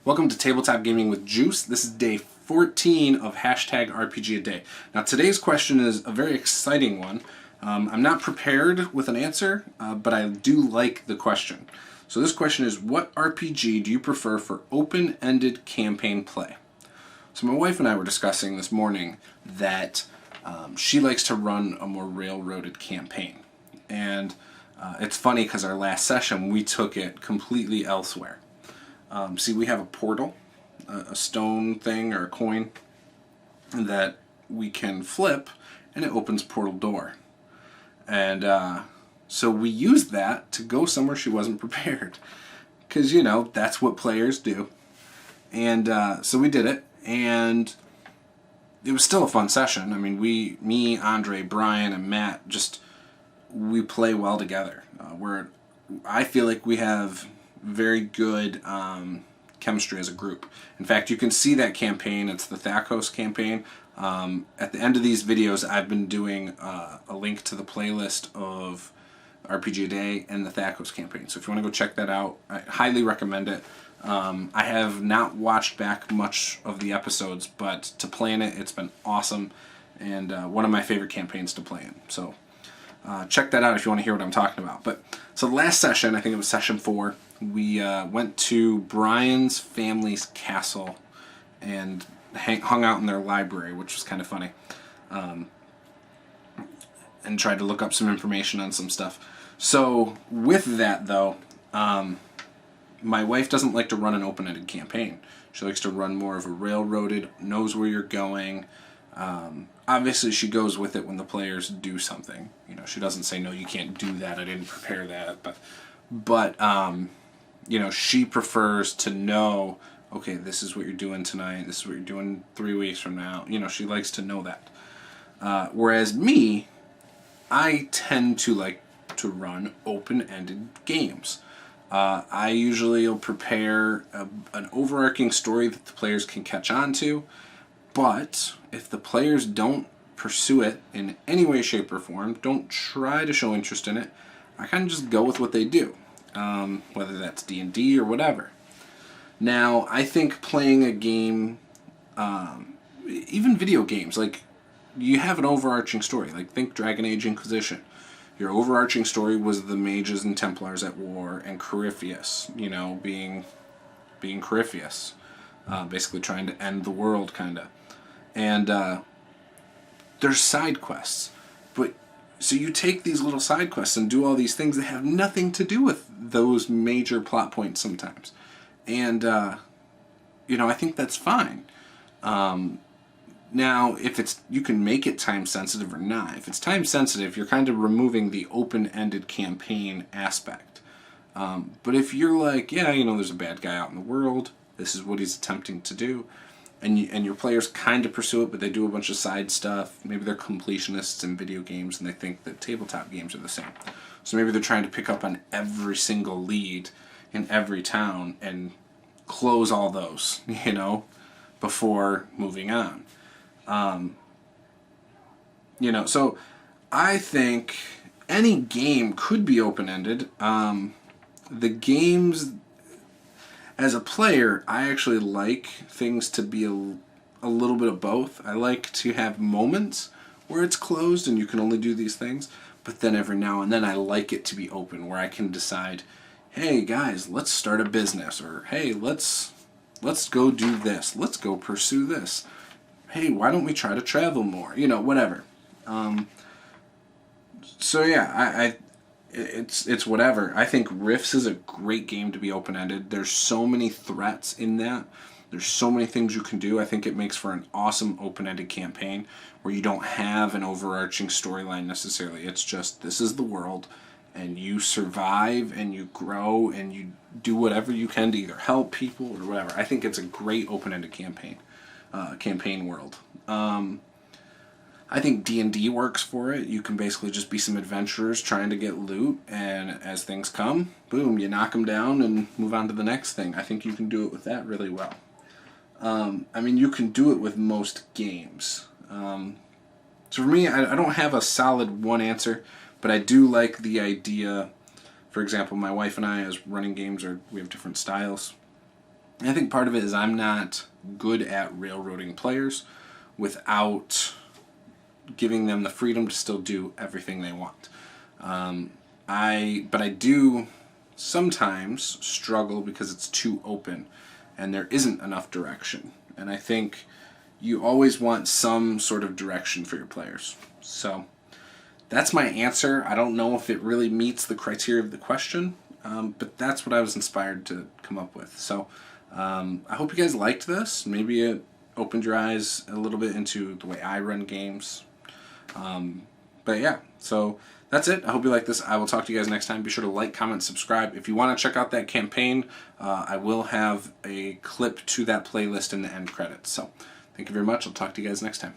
Welcome to Tabletop Gaming with Juice. This is day 14 of hashtag RPG a Day. Now today's question is a very exciting one. I'm not prepared with an answer, but I do like the question. So this question is, what RPG do you prefer for open-ended campaign play? So my wife and I were discussing this morning that she likes to run a more railroaded campaign. And it's funny because our last session we took it completely elsewhere. See, we have a portal, a stone thing or a coin that we can flip, and it opens a portal door. And so we used that to go somewhere she wasn't prepared, because you know that's what players do. And so we did it, and it was still a fun session. I mean, me, Andre, Brian, and Matt, we play well together. I feel like we have very good chemistry as a group. In fact, you can see that campaign. It's the Thakos campaign. At the end of these videos, I've been doing a link to the playlist of RPG a Day and the Thakos campaign. So if you want to go check that out, I highly recommend it. I have not watched back much of the episodes, but to play in it, it's been awesome, and one of my favorite campaigns to play in. So check that out if you want to hear what I'm talking about. But so the last session, I think it was session 4, we went to Brian's family's castle and hung out in their library, which was kind of funny, and tried to look up some information on some stuff. So with that, though, my wife doesn't like to run an open-ended campaign. She likes to run more of a railroaded, knows where you're going. Obviously, she goes with it when the players do something. You know, she doesn't say, no, you can't do that, I didn't prepare that. But you know, she prefers to know, okay, this is what you're doing tonight, this is what you're doing 3 weeks from now. You know, she likes to know that. Whereas me, I tend to like to run open-ended games. I usually will prepare an overarching story that the players can catch on to, but if the players don't pursue it in any way, shape, or form, don't try to show interest in it, I kind of just go with what they do, whether that's D&D or whatever. Now, I think playing a game, even video games, like, you have an overarching story. Like, think Dragon Age Inquisition. Your overarching story was the mages and Templars at war, and Corypheus, you know, being Corypheus, basically trying to end the world, kind of. And there's side quests, but so you take these little side quests and do all these things that have nothing to do with those major plot points sometimes, and you know, I think that's fine. Now, if you can make it time sensitive or not. If it's time sensitive, you're kind of removing the open-ended campaign aspect. But if you're like, yeah, you know, there's a bad guy out in the world, this is what he's attempting to do, and your players kind of pursue it, but they do a bunch of side stuff. Maybe they're completionists in video games and they think that tabletop games are the same. So maybe they're trying to pick up on every single lead in every town and close all those, you know, before moving on. You know, so I think any game could be open-ended. The games, as a player, I actually like things to be a little bit of both. I like to have moments where it's closed and you can only do these things, but then every now and then I like it to be open, where I can decide, hey guys, let's start a business, or hey, let's go do this, let's go pursue this. Hey, why don't we try to travel more? You know, whatever. So yeah, it's whatever. I think Rifts is a great game to be open-ended. There's so many threats in that. There's so many things you can do. I think it makes for an awesome open-ended campaign where you don't have an overarching storyline necessarily. It's just, this is the world, and you survive and you grow and you do whatever you can to either help people or whatever. I think it's a great open-ended campaign world. I think D&D works for it. You can basically just be some adventurers trying to get loot, and as things come, boom, you knock them down and move on to the next thing. I think you can do it with that really well. I mean, you can do it with most games. So for me, I don't have a solid one answer, but I do like the idea. For example, my wife and I, as running games, we have different styles. And I think part of it is I'm not good at railroading players without giving them the freedom to still do everything they want. But I do sometimes struggle because it's too open and there isn't enough direction. And I think you always want some sort of direction for your players. So that's my answer. I don't know if it really meets the criteria of the question, but that's what I was inspired to come up with. So I hope you guys liked this. Maybe it opened your eyes a little bit into the way I run games. But yeah, so that's it. I hope you like this. I will talk to you guys next time. Be sure to like, comment, subscribe. If you want to check out that campaign, I will have a clip to that playlist in the end credits. So thank you very much. I'll talk to you guys next time.